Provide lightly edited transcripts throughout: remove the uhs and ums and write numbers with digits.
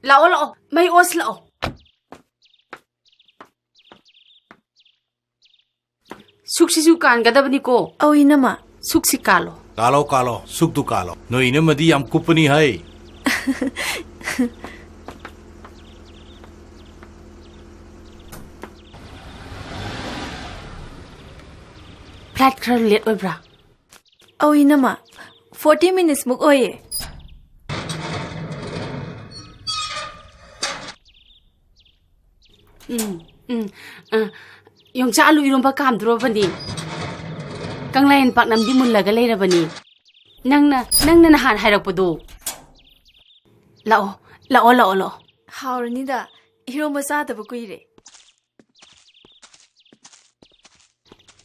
लाओ लाओ मैं ओस लाओ सुक्सिसु कानगदबनी को औ इनमा सुक्सि कालो कालो कालो सुख दु कालो नो इनमदी याम कुपनी है फ्लाइट खर लेट ओइब्रा औ इनमा 40 minutes मुक ओये योंचा आलू इरोंबा कामद्रोबनी कंगलायन पाकनमदी मुल्लगा लेरबनी नंगना नहान हायरकपदो लाओ लाओ लाओ लाओ हावरनिदा इरोंबा चादब कुइरे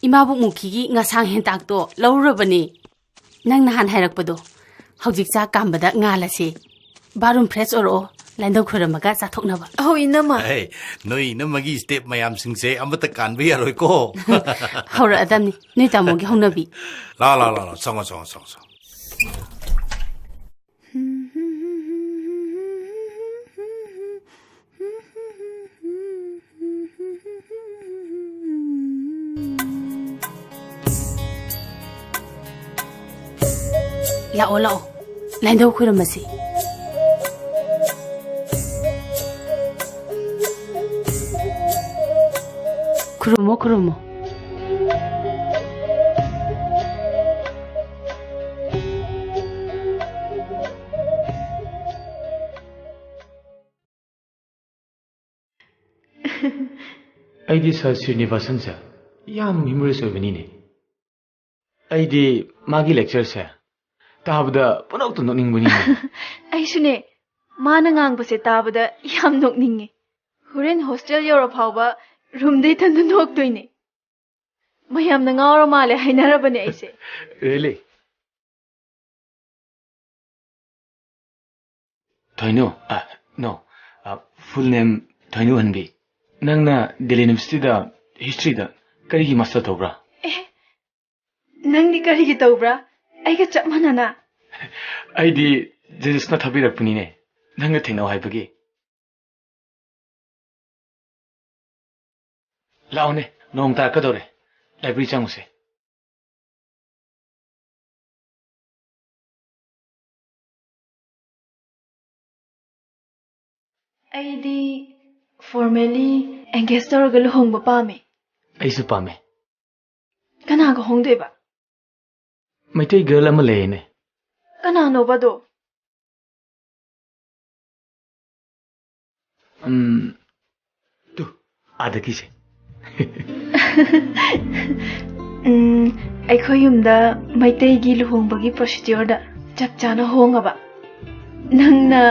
इमाबु मुखीगी ngasang hentakto laurabani nang nahan hairakpado hojik cha kambada ngalase barum fresh oro landau khuramaga chathoknaba औ इनमा hey no inamagi step mayam singse amata kanbi yaroi ko haura adamni ni tamogi honabi la la la la song song song song लाओ लाओ landau khuramasi khurumo khurumo ID sir Srinivasan से याम memories होबनीने ID मागी lecture से ताबदा पुनोक तो नोनिंगबनी आइसुने माना ngangbसे ताबदा याम नोकनिंगे हुरेन hostel योरो फावबा room दे थन नोक तोइने मयाम न ngauro माले हाइनारबने आइसे रियली थैनो नो फुल नेम थैनो हनबी नंगना दिल्ली यूनिवर्सिटी दा हिस्ट्री दा करिगी मास्टर तोब्रा नंगदी करिगी तोब्रा आइगा चमनाना आईडी जेसना थबिरकपनिने नंगा थेंगनाव हाइबगी लाओने नोंग तारकदोरे library चांगुसे ID formally engage तौरगा लुहोंगबा पामे आइसु पामे कनागा होंगदेबा Meitei girl अमा लेने कनानो बदो तू आदकी से अखोय युमदा मैतैगी लुहोंगबगी प्रोसीड्यूर दा चक चाना होंगबा नंगना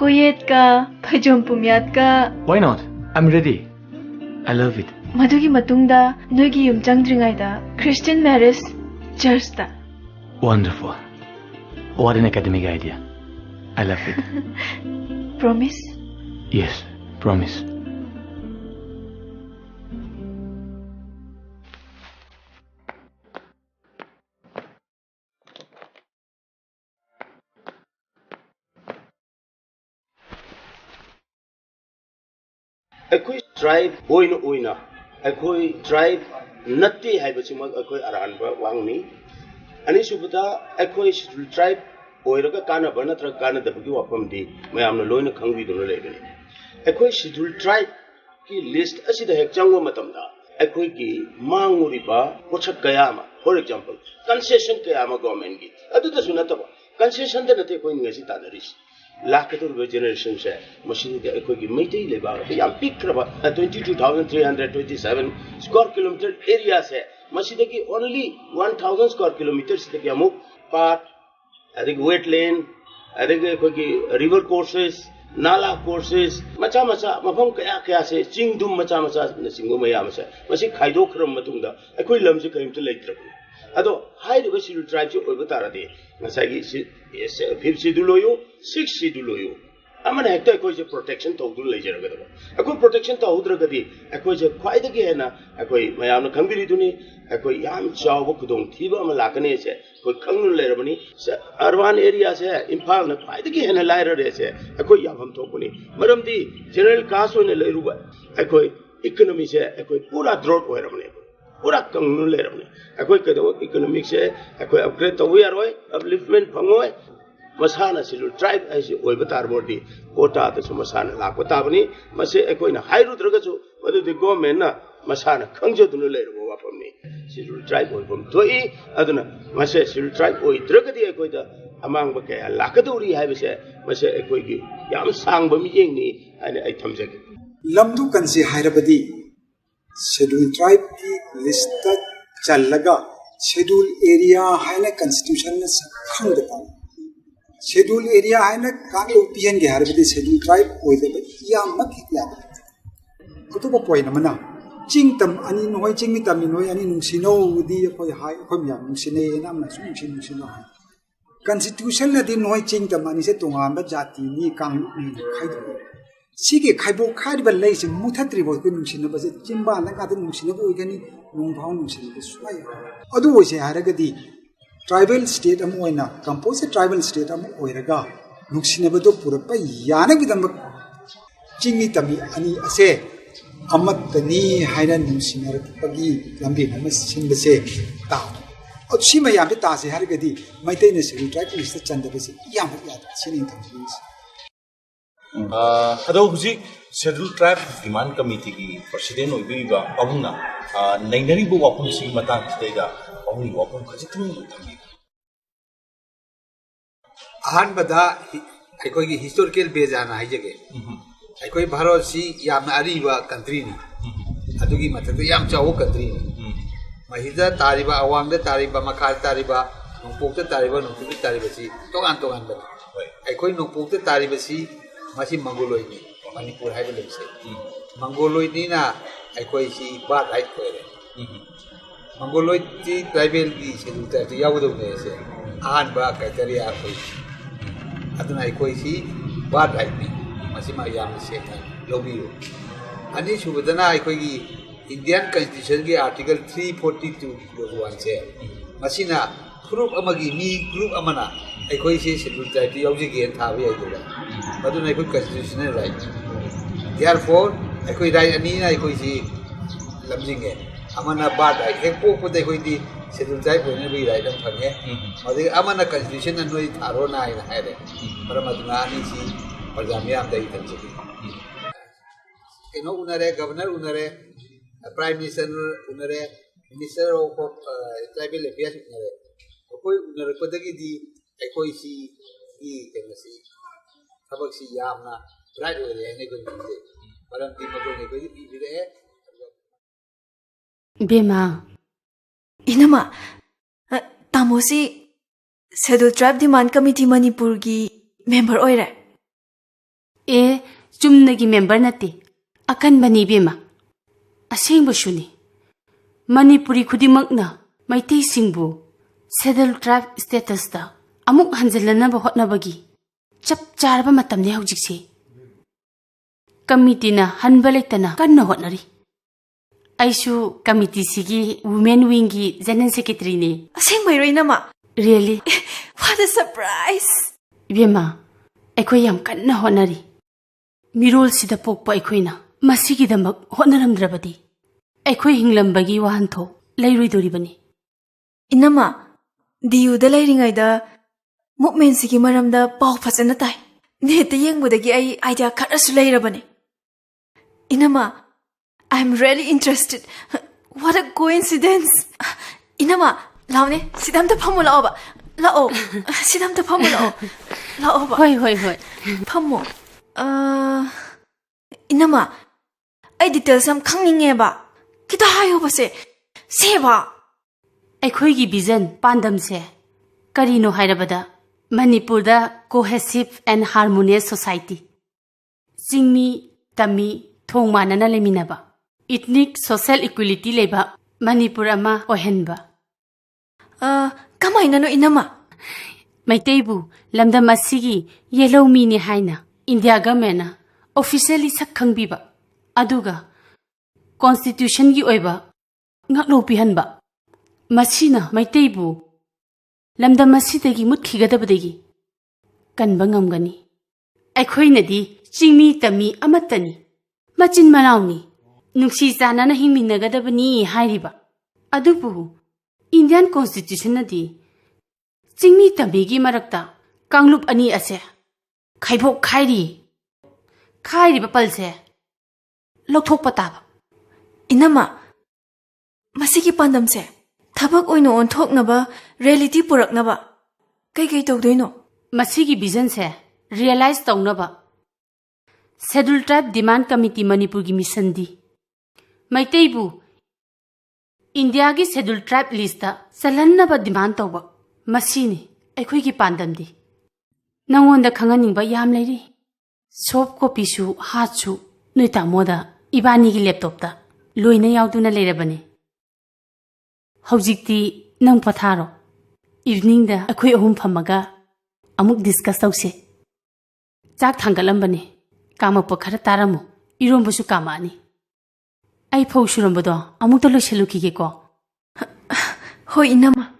कोयेत का फजोम पुम्यात का Why not? I'm ready. I love it. मधुगी मतुंगदा नोगी युम चंगद्रिंगाइदा Christian marriage church दा Wonderful. What an academic idea. I love it. Promise? Yes, promise. अखोई ट्राइब ओइना अखोई ट्राइब नत्ते हाइबसिमक अखोई अरानबा वांगनी अनि सुबदा अखोई शेड्यूल ट्राइब ओइरगा कानबा नत्र कानदबगी वाफमदी मयामना लोइना खंगबिदुना लेबनी अखोई शेड्यूल ट्राइब की लिस्ट असिदा हेक चांगो मतमदा अखोई की मांगुरिबा पोछक कयामा फॉर एग्जांपल कंसेशन कयामा गवर्नमेंट की अदुदसु नतबा कंसेशन द नते कोइ ngasi तादरिस लाखतुरबे जनरेशन से मशीन अखोई मैतै लेबा याम पिक्रबा 22,327 स्क्वायर किलोमीटर एरिया से मशीदगी ओनली 1,000 स्क्वायर किलोमीटर से अमुक पार्क अदगी वेटलैंड अदगी अखोई रिवर कोर्सेस नाला कोर्सेस मचा मचा मफम कया कया से चिंगदुम मचा मचा सिंगो मयाम से मसी खाइदोखरम मतुंगदा अखोई लमसे करिमते लेत्रबो अदो हाइदबे शेड्यूल ट्राइब से ओइबो तारादे ngसागी 5th शेड्यूल होयो 6th शेड्यूल होयो amana hekta ekoi je protection tawdu leijaraga da ekoi protection tawdra gadi ekoi je khwai da ge na ekoi mayam na khambiri duni ekoi yam chaw khudong thiba ama lakane se koi khangnu lerabani urban area se imphal na khwai da ge na laira re se ekoi yam ham thokuni maram di general class one leiruba ekoi economy se ekoi pura drought oirabani pura khangnu lerabani ekoi kedo economic se ekoi upgrade tawi aroi upliftment phangoi masana scheduled tribe as oibatar body quota to masana la quota bani mase ekoina hairu dragachu wadu the government na masana khangje dunu leiro wapamni scheduled tribe oibam thoi aduna mase scheduled tribe oi dragadi ekoida amang ba kaya lakaduri haibase mase ekoigi yam sang bami yengni ani ai thamjage lamdu kansi hairabadi scheduled tribe ki list challaga scheduled area haina constitution na khangda schedule area है ना Kong लोपियन के हर बदे schedule tribe होए थे या मत हिया कुतो को पॉइंट मना चिंग तम अनि नोय चिंग मी तम नोय अनि नुसिनो उदी कोई हाई कोई या नुसिने ना ना नुसिनो है constitution ना दिन नोय चिंग तम अनि से तोंगाम ब जाति नि कांग नि खाइ दो सिगे खाइबो खाइ बल ले से मुथत्रि बो को नुसिनो बसे चिंबा ना का नुसिनो को गनि नुंभाव नुसिनो को सुवाय अदु ओसे हारगदी ट्राइबल स्टेट अमोइना कंपोजिट ट्राइबल स्टेट अमो ओइरगा नुक्सिनबदो पुरप याना बिदम चिंगी तमी अनि असे अमतनी हाइना नुसिनर पगी लंबी हम सिंबसे ता और सिमा याम ता से हरगदी मैतैने से ट्राइबल लिस्ट चंदबसे याम याद सिनि थमस अदो हुजी शेड्यूल ट्राइब डिमांड कमिटी की प्रेसिडेंट ओइबिबा अबुना नैनरिबो वापम सी मतांग सिदैदा अबुनी वापम खजितु थमी अहनबदा अखोई हिस्टोरिकल बेज आना हाइजगे अखोई भारत सी याम अरीबा कंट्री नि अदुगी मथक याम चाव कंट्री नि महिदा तारिबा अवांग तारिबा मखा तारिबा नोंपोक तारिबा नोंपुक तारिबा सी तोगान तोगान बा अखोई नोंपोक तारिबा सी मासी मंगोलोई नि मणिपुर हाइबे लेसे मंगोलोई नि ना अखोई सी बा राइट कोरे मंगोलोई ती ट्राइबल की शेड्यूल ट्राइब यावदो ने से अहनबा क्राइटेरिया अखोई अदुना अखोई सी बात राइट नि मसिमा याम से लोबियो अनि सुबदना अखोई इंडियन कॉन्स्टिट्यूशन के आर्टिकल 342 से मसिना ग्रुप अमगी मी ग्रुप अमना अखोई से शेड्यूल ट्राइब यावजिगे थाबे आइदोला अदुना अखोई कॉन्स्टिट्यूशनल राइट देयरफॉर अखोई राइट अनि ना अखोई सी लमजिंगे अमना बात राइट हे पोपदे अखोई दी शेड्यूल ट्राइब होने भी राइट हम फंगे और अमना कॉन्स्टिट्यूशन नोई थारो ना है परमदनानी सी प्रजामियाम दई थंचगी केनो उनरे गवर्नर उनरे प्राइम मिनिस्टर उनरे मिनिस्टर ऑफ ट्राइबल अफेयर्स उनरे कोई उनरे पदगी दी कोई सी ई केनो सी थबक सी यामना राइट हो रे ने कोई परम दी मको ने कोई भी रे बेमा इनमा तामोसी schedule tribe demand committee Manipur की मेंबर ओइरे ए चुमनगी मेंबर नते अकनबनी बेमा असेंबसुनी मणिपुरी खुदिमकना मैतै सिंबु शेड्यूल ट्राइब स्टेटस ता अमुक हंजलनब होटनबगी चप चारबा मतमने हौजिकसे कमिटीना हनबा लेतना कन्न होटनरी आइसु कमिटी सिगी वुमेन विंग की जनरल सेक्रेटरी ने असेंग मैरो इनमा रियली व्हाट अ सरप्राइज बेमा अखोई याम कन्न होनरी मिरोल सिदा पोकपा अखोइना मसिगिदमक होनरमद्रबदी अखोई हिंगलंबगी वाहनथो लैरोइदोरिबनी इनमा दियु द लैरिङैदा मुभमेन्ट सिगी मरमदा पाउ फजन ताइ नेट येंगबदगी आई आइडिया खरसु लैरबनी इनमा I am really interested. What a coincidence. Inama, laone, sidam ta phamu lao ba. Lao, sidam ta phamu lao. Lao ba. Hoi. Phamu. Inama, ai details am khangninge ba. Kita hayo ba se. Se ba. अखोई की vision पांडम से करीनो हायरबदा मणिपुर दा cohesive and harmonious society सिंगमी तमी थोंग मानना लेमिनाबा ethnic social equality लेबा मणिपुर अमा ओहनबा कमाइना no इनमा मैतेबु लमदम असिगी yellow मीनी हाइना India government officially sak khangbiba aduga constitution gi oiba ngaklo pihanba masina maiteibu lamda masidagi mutkhigadabadagi kanba ngamgani aikhoinadi chingmi tami amatani machin manawni nungsi janana hingminagadabani hairiba adubu Indian constitution nadi chingmi tamigi marakta kanglup ani ase khaibok khairi bapalse lokthok pataba Inama, masiki pandamse, thabak oino onthoknaba, reality puraknaba. Kai tawdoino? Masigi vision se realize tawnaba. Scheduled Tribe Demand Committee Manipur gi mission di. Maiteibu India gi Scheduled Tribe list ta salannaba demand tawba. Masini aikhoi gi pandam di. Nangonda khanganingba yam leiri. Soft copy su hard su noita moda ibani gi laptop ta. Loina yauduna leirabani. Hojikti nang patharo. Evening da akhoi ahum phamaga amuk discuss tawse. Chak thangalambani. Kamappa khara taramu. Irombasu kamani. Ai phau surambado amuk ta loiselukige ko. Hoi inama.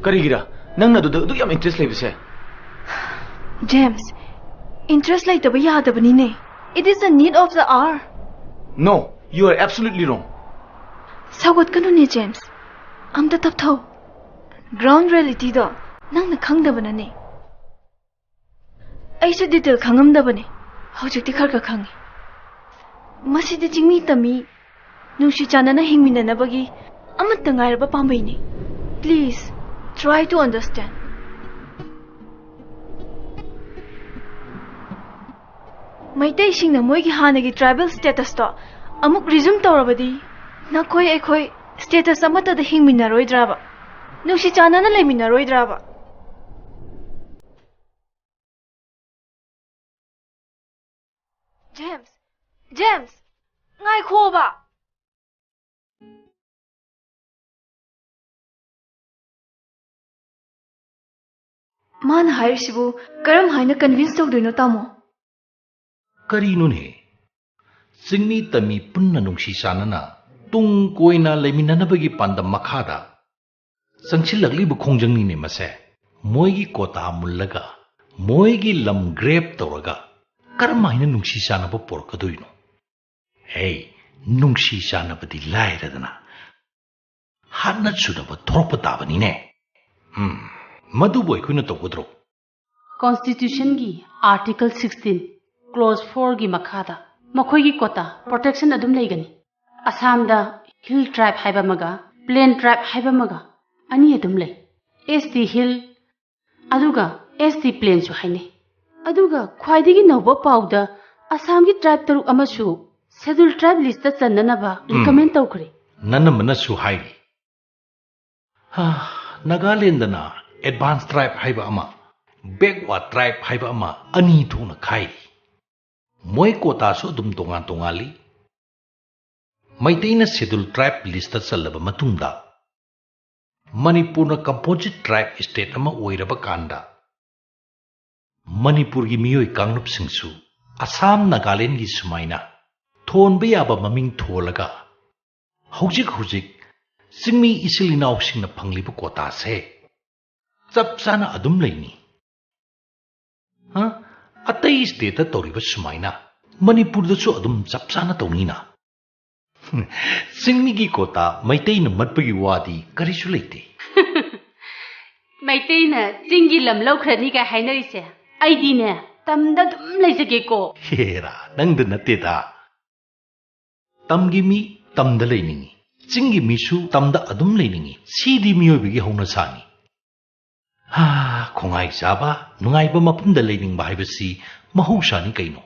Karigira, nang na du yam interest leibse. James, interest laitaba yadabani ne. It is the need of the hour. No, you are absolutely wrong. Sagot kanu ne James. Amda tapthau. Ground reality do nang na khangdabana ne. Aisu detail khangamdabane. Hojikti kharka khangi. Masidi jingmi tami nungsi chanana hingminanabagi amatta ngairaba pambai ne. Please try to understand. Maitai singna moigi hanagi tribal status to amuk resume tawrabadi nakhoi ekhoi status amata da hingminaroidraba nusi chanana leminaroidraba. James ngai khoba. Man hairisibu karam haina convince tawdoino tamo. Karinune singmi tami punna nungsi sanana tung koina leminanabagi pandam makhada sangsilagli bu khongjangni ne mase moigi kota mullaga moigi lam grab tawraga karmaina nungsi sanaba porkadoino hey nungsi sanabadi lairadana hanna chudaba thorpa tabani ne madu boy kuna tawgodro Constitution gi Article 16 Clause 4 gi makhada makhoi gi kota protection adum leigani. Assam da hill tribe haiba maga plain tribe haiba maga ani adum lei. ST hill aduga ST plain su haine. Aduga khwaidigi nobo pauda Assam gi tribe taru amasu scheduled tribe list ta chananaba recommend tawkhre. Nanamana su hairi Nagaland na advanced tribe haiba ama backward tribe haiba ama ani thuna khai moi kota so dum tongali maitaina scheduled tribe list ta chalaba matungda Manipur na composite tribe state ama oiraba kanda Manipur gi miyoi kanglup singsu Assam Nagaland gi sumaina thonba yaba maming tholaga hojik singmi isilinaw singna phanglibu kota se chap chana adum leini atai state ta toriba sumaina Manipur da chu adum chap chana tawni na singmi gi kota maitai na matpagi wadi karisu leite Maitai na jingi lam laukrani ka hainari se aidi ne tamda dum leijage ko hera nangda nateta tamgi mi tamda leiningi Singi misu tamda adum leiningi sidi miyoibigi hauna sani khongai saba nungai ba mapunda leining ba haibasi mahausani kaino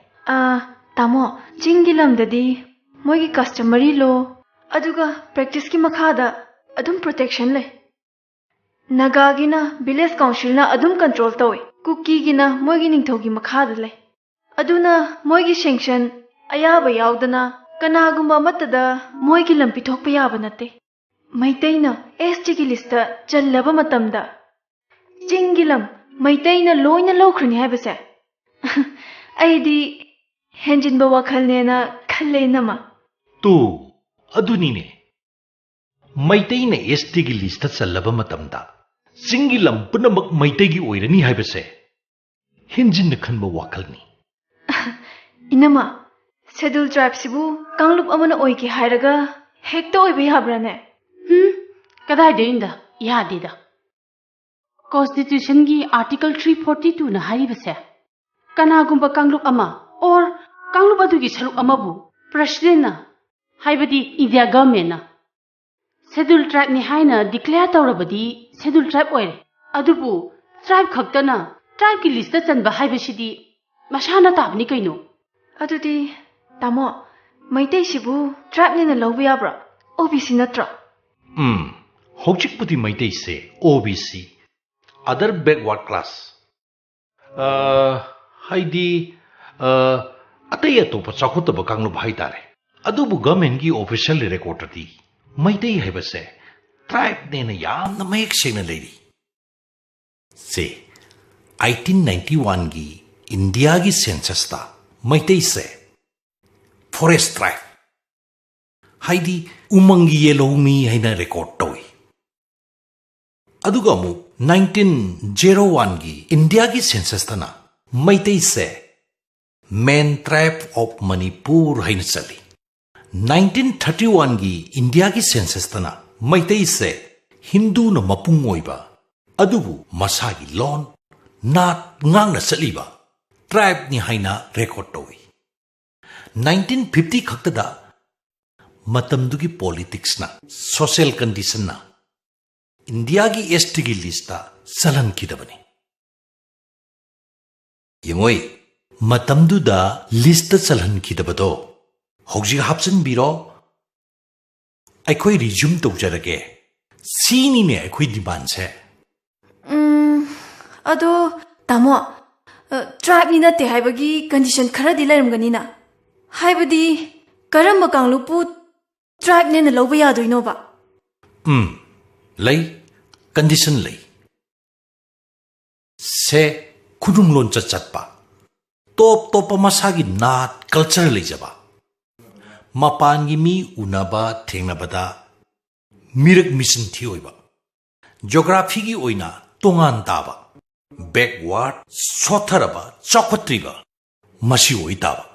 Tamo jingi lamdadi moigi customary law aduga practice ki makhada adum protection le Nagagina village council na adum control tawi कुकीगिना मोइगी निंगथौगी मखादा ले अदुना मोइगी sanction अयाबा यावदना कनागुम्बा मतदा मोइगी lump पिथोकपा याबा नते मैतैना ST की list चल्लबा मतमदा चिंगी lump मैतैना लोइना लौख्रनी हाइबसे अइदी हेंजिनबा वखलनेना खल्ले नमा तो अदुनीने मैतैना ST की list चल्लबा मतमदा चिंगी lump पुनमक मैतैगी ओइरनी हाइबसे हिंजिन खनबा वखलनी इनमा schedule tribe सिबु कांगलुप अमना ओइकी हाइरगा हेक्ता ओइबा याब्राने कदाइदैंदा यादेदा constitution की article 342 ना हारिबसे कनागुम्बा कांगलुप अमा और कांगलुप अदुगी सरुक अमाबु प्रेसिडेंट ना हाइबदी इंडिया गवर्नमेंट ना शेड्यूल ट्राइब नि हाइना डिक्लेयर तौरबदी शेड्यूल ट्राइब ओइरे अदुबु ट्राइब खक्तना ट्राइब की लिस्ट चनबा हाइबसिदी मसाना ताबनी कैनो अदुदी तामो मैतै सिबु ट्राइब नेना लौबा याब्रा ओबीसी नत्रा हौजिकपुदी मैतै से ओबीसी अदर बैकवर्ड क्लास हाइदी अतै अतोप चाखुतब कांगलुप हाइतारे अदुबु गवर्नमेंट की ऑफिशियल रिकॉर्डदी मैतै हाइबसे ट्राइब नेना यामना मयेक सेंगना लेरी से 1891 की इंडिया की सेंसस ता मैतै से फॉरेस्ट ट्राइब हाइदी उमंगी येलोमी हाइना रिकॉर्ड तोई अदुगा मु 1901 की इंडिया की सेंसस तना मैतै से मेन ट्राइब ऑफ मणिपुर हाइना चली 1931 की इंडिया की सेंसस तना मैतै से हिंदू न मपुंग ओइबा अदुबु मसागी लोन नाट ngang चलीबा ट्राइब नि हाइना रिकॉर्ड तोई 1950 खक्तदा मतमदुगी पॉलिटिक्स ना सोशल कंडीशन ना इंडिया की एसटी की लिस्ट चलन किदबनी यमोई मतमदुदा लिस्ट चलन किदबदो हौजी हापसन बिरो अखोई रिज्यूम तौजरगे सीनीने अखोई डिमांड से अदो तामो ट्राइब नि नते हाइबगी कंडीशन खरादि लैरमगनिना हाइबदी करम कांगलुपु ट्राइब नेना लौबा यादोइनोबा लई कंडीशन लई से खुदुम लोन चटपा टॉप टॉप मसागी नाट कल्चर लेजबा मपानगी मी उनाबा थेंगनाबदा मिरक मिशन थी ओइबा ज्योग्राफी की ओइना तोंगान ताबा बैकवर्ड सोथरबा चौखत्रीबा मसी ओइताबा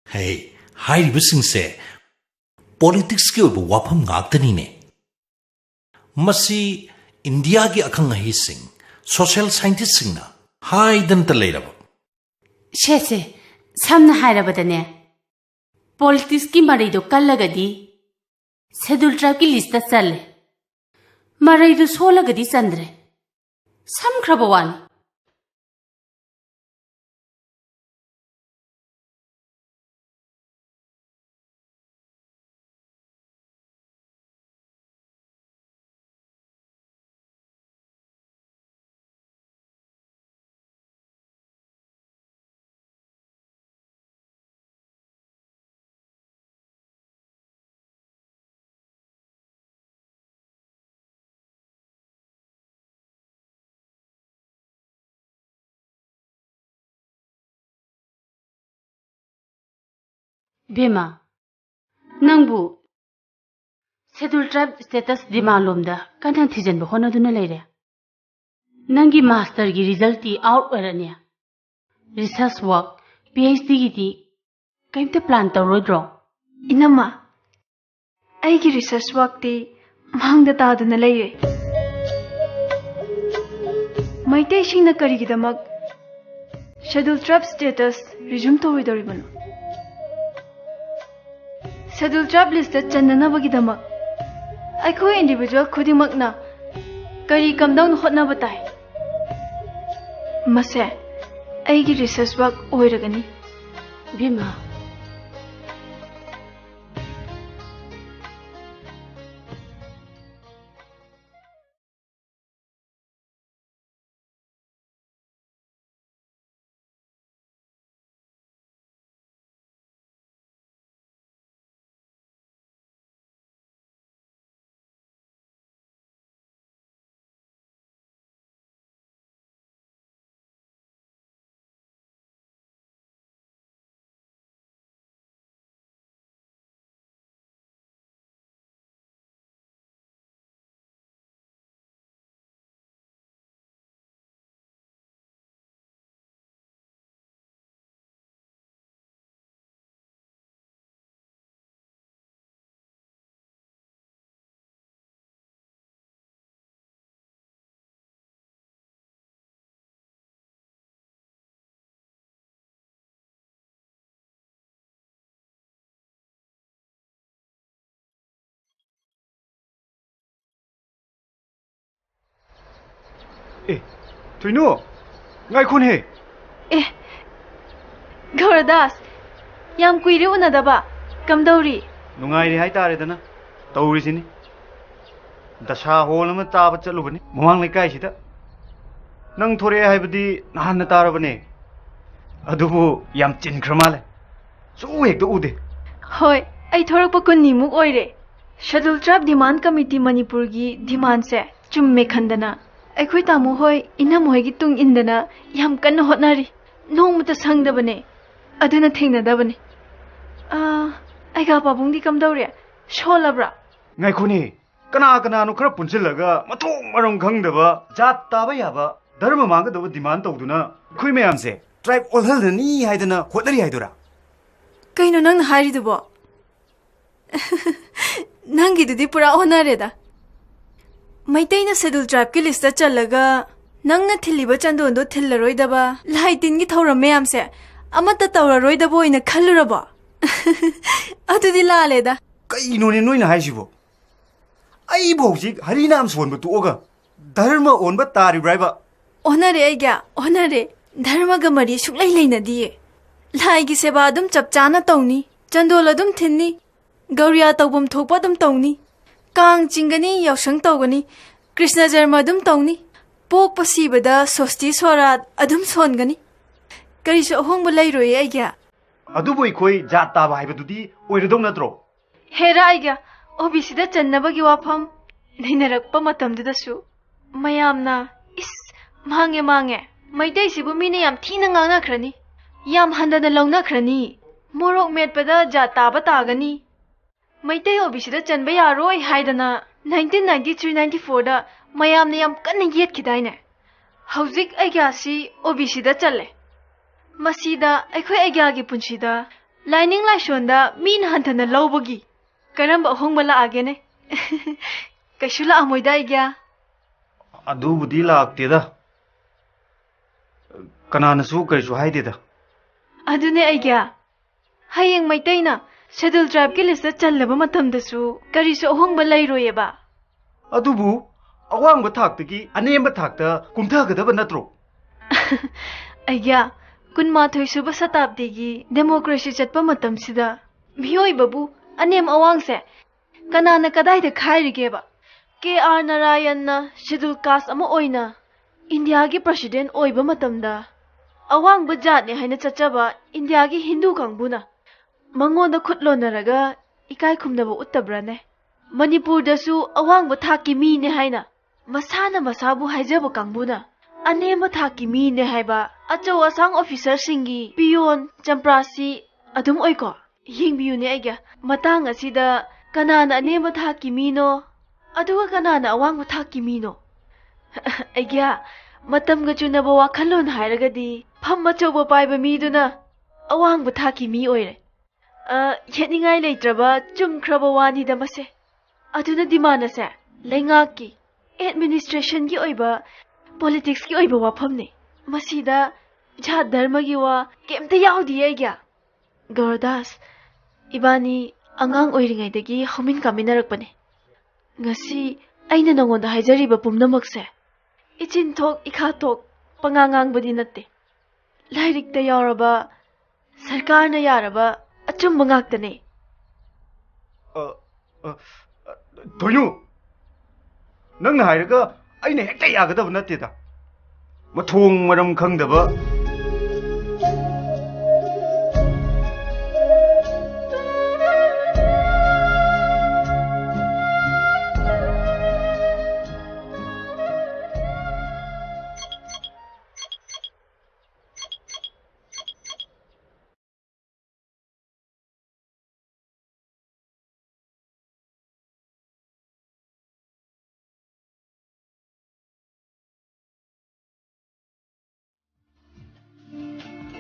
हे हाइरिबसिंगसे पॉलिटिक्स के ओइबा वाफम गाक्तनीने मसी इंडिया की अखंग अहिसिंग सोशल साइंटिस्ट सिंगना हाइदंत लेरबा शेसे सामना हाइरबदने पॉलिटिक्स की मरीदो कल्लगदी शेड्यूल ट्राइब की लिस्ट चले मरीदो सोलगदी चंद्रे समख्रबवानी बेमा नंबु शेड्यूल ट्राइब स्टेटस डिमांड कन्ना थिजन होनदुना लेरे नंगी मास्टर की रिजल्ट ती आउट ओरने रिसर्च वर्क पीएचडी की कईमते प्लान तौरोद्रो इनमा अईगी रिसर्च वर्क ती मांगदा तादुना लेरे मैतै सिंगना करिगिदमक शेड्यूल ट्राइब स्टेटस रिज्यूम तौरोइदोरिबनो शेड्यूल ट्राइब लिस्ट चन्ननबगिदमक अखोई इंडिविजुअल खुदिमकना करी कमदौन होटनबा ताई मसे अईगी रिसर्च वर्क ओइरगनी भीमा ए थुइनु ngaikun he Eh, Gauradas, yam kuiri unadaba, kamdauri. nungairi hai tare dana tauri sini dasha hol ma taba chalubani mamang lekai sida nang thore hai badi nahan na tarabane adubu yam chinkramale su hek to ude Hoi, ai thorak pa kunni muk oire. Schedule Tribe Demand Committee Manipur gi demand se chumme khandana. Aikhoi tamu hoi inam hoi gi tung indana yam kan hotnari. Nongmata sangdabane. Aduna thengnadabane. Ai ga babung di kamdaure. Sholabra. ngaikuni kana kana nu khara punchilaga mathong marong khangdaba jat taba yaba dharma manga daba demand tawduna khoi mayam se tribe olhal ni haidana hotnari haidura Kaino nang hari dubo. Nangi dudi pura honareda. Maitei na Schedule Tribe ki list chalaga nang na thiliba chandondo thillaroi daba laitin gi thauram mayam se amata tawraroi dabo ina khalluraba. Adudi laleda. kaino ne noina haisibo ai bhojik harinam sonba tuoga dharma onba tari braiba Honare aigya, honare. Dharma ga mari suklai laina diye. Lai gi seba adum chapchana tawni. Chandol adum thinni. Gauriya tawbam thokpa adum tawni. Kang chingani yausang tawgani. Krishna jarma adum tawni. Pok pasibada sosti swarat adum songani. Karisu ahongba lairoi aigya. adubo ikoi jat taba haibadudi oiradong natro Hera aigya. OBC da channabagi wafam. Nainarakpa matamdudasu. Mayamna is mange. Maitei sibu mine yam thina ngangnakhrani. Yam handana lawnakhrani. Morok metpada jataba tagani. Maitei OBC da chanba yaroi haidana 1993-94 da mayamna yam kanna yetkidaine. Hauzik aigya si OBC da challe. Masida aikhoi aigya gi punchida lining laishonda min hantana lawbagi. Karamba ahongba laagene. Kaishula amoida aigya. adubudi lakteda kananasu karisu haideda Adune aigya. Hayeng maitei Schedule Tribe ki list challaba matamdasu karisu ahongba lairoyeba. adubu awangba thaktagi anemba thakta kumthagadaba natro Aigya, kunmathoi suba satabdigi democracy chatpa matamsida mihoi babu anem awangse kanana kadaida khairigeba. K.R. Narayanna Schedule Caste ama oina India gi president oiba matamda awang bajat ne haina chachaba India gi Hindu kangbuna mangonda khutlonaraga ikai khumnaba uttabrane Manipur dasu awang ba thaki mi ne haina masana masabu haijaba kangbuna anema thaki mi ne haiba achaw asang officer singi pion champrasi adum oiko yingbiu ne aiga matang asida kanana anema thaki mi no aduga kanana awang ba thaki mi no aigya matam ga chunaba wakhalon hairagadi phamma chawba paiba mi duna awang ba thaki mi oire yeningai leitraba chumkhraba wani da mase aduna dimana se lengak ki administration gi oiba politics ki oiba waphamne masida jha dharma gi wa kemte yaudi aigya Gauradas ibani angang oiringai dagi homin kaminarakpane ngasi aina nangonda haijariba pumnamakse ichin thok ikha thok pangangang badi natte lairik ta yaraba sarkar na yaraba achum bangaktane thoyu nang hairaga aina hekta yagadaba natteda mathong maram khangdaba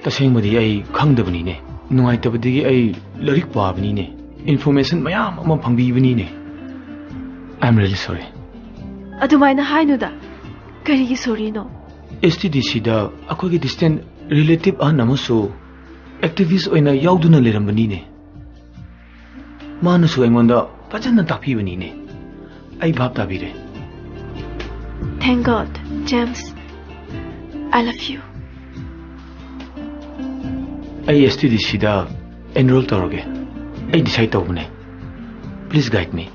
tasengmadi ai khangdabani ne nungaitabadigi ai larik pabani ne information mayam ama phangbibani ne I'm really sorry adumaina hainuda karigi sorry no STDC da akogi distant relative anamasu activist oina yauduna lerambani ne manasu aingonda fajana takpibani ne ai bhab tabire thank God James, I love you. I STDC da enroll toroge. I decide tawbne. Please guide me.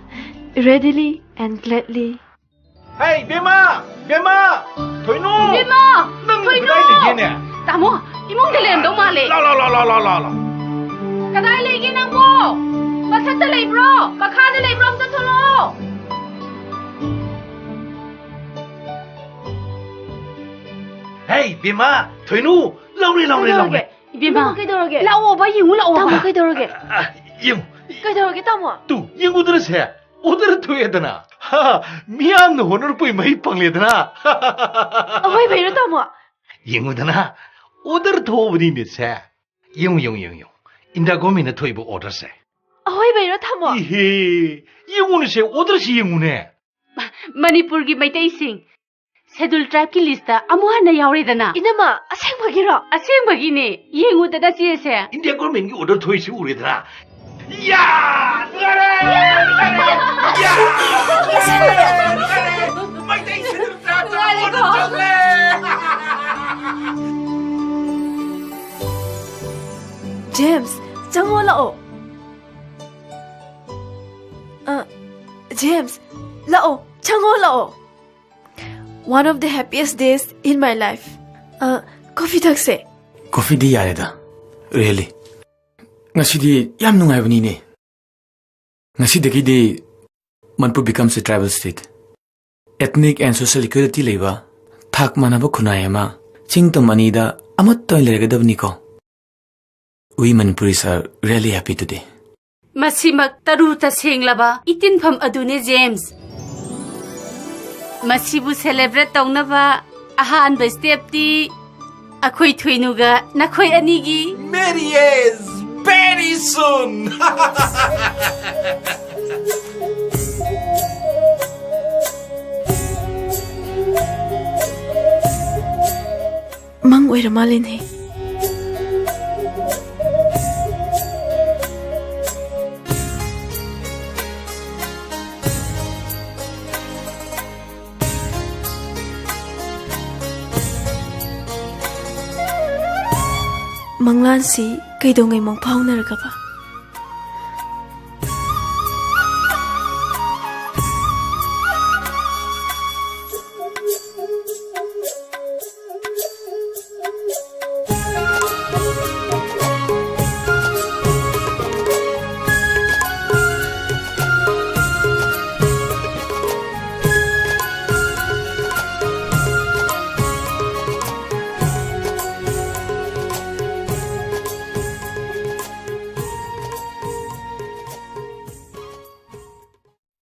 Readily and gladly. Hey, Bima! Bima! Thoinu! Bima! Nang Thoinu! kadai lagi ne? Tamo, imong dilendong mali. La. Kadai lagi nang mo? Masakta lay bro, makada lay bro ta tholo. Hey, Bima! Thoinu! Laure. Bima, Kaidoroge? lao ba yung lao Tamo, ba? kaidoroge? Yung, Kaidoroge, tamo? tu, yung udara se. Udara thoyedana. Ha, miyam no honor pui mai pangledana. Ahoy, bayro tamo? Yung udana. Udara thobani ne se. Yung. Inda gomi na thoibo order se. Ahoy, bayro tamo? Ihe, yung se udara si yung ne. Manipur gi maitai sing. Schedule tribe ki lista amuha na yauredana. Inama, asengmagiro? Asengmagi ne, yengu tada si se. India government ki order thoi si uredana. Ya! Mai dai se James, jango lao. James, lao, jango lao. One of the happiest days in my life. Coffee takse. Coffee di yare da. Really. Ngasidi yam nungai bani ne. Ngasidagi di Manipur becomes a tribal state. Ethnic and social equality leba thak manaba khunayama chingtam anida amat toy leregadabni ko. We Manipuris are really happy today. Masimak taru ta senglaba Iteenfam adune James. Masibu celebrate tawnaba ahanba step ti akhoi thoinuga nakhoi anigi Marriage very soon. Mang oira malin he. Manglan si kaidongai mong paunaragaba.